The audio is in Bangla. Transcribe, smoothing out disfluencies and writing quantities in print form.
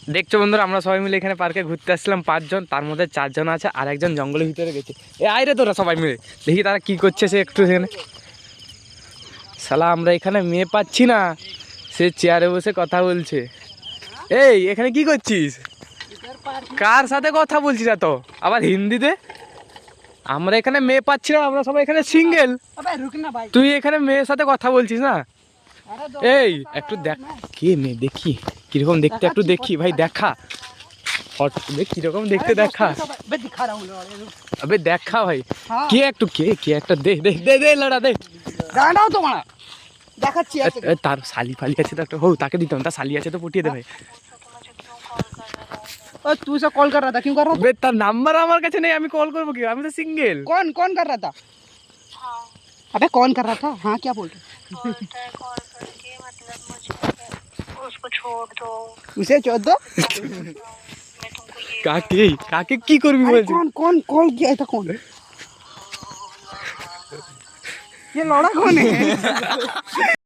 দেখছো বন্ধুরা, আমরা সবাই মিলে এখানে পার্কে ঘুরতে আসছিলাম 5 জন, তার মধ্যে 4 জন আছে আর একজন জঙ্গলের ভিতরে গেছে। এ আইরে তোরা সবাই মিলে দেখি তারা কি করছে সে একটু এখানে। শালা আমরা এখানে মেয়ে পাচ্ছি না, সে চেয়ারে বসে কথা বলছে। এই এখানে কি করছিস? কার সাথে কথা বলছিস এত আবার হিন্দিতে? আমরা এখানে মেয়ে পাচ্ছি না, আমরা সবাই এখানে সিঙ্গেল, তুই এখানে মেয়ের সাথে কথা বলছিস না? এই একটু দেখ কে মেয়ে, দেখি কিরকম দেখতে, একটু দেখি ভাই, দেখা ফটো দেখ কিরকম দেখতে, দেখা আবে দেখা ভাই, কে একটু কে একটা দে দে দে দে লড়া দে, দাঁড়াও তোমার দেখাচ্ছি। তার শালি ফালি আছে তো একটা, হো তাকে দিতাম, তার শালি আছে তো পটিয়ে দে ভাই। तू से कॉल कर रहा था, क्यों कर रहा था? বে তার নাম্বার আমার কাছে নেই, আমি কল করবো কি, আমি তো সিঙ্গেল। कौन कौन कर रहा था? अबे कौन कर रहा था? हाँ क्या बोल रहे? कॉल करके मतलब मुझे उसको छोड़ दो, उसे छोड़ दो। मैं तुमको ये কাকে কাকে কি করবি अरे বলছিস? कौन कौन कॉल किया था? कौन ये लौड़ा कौन है?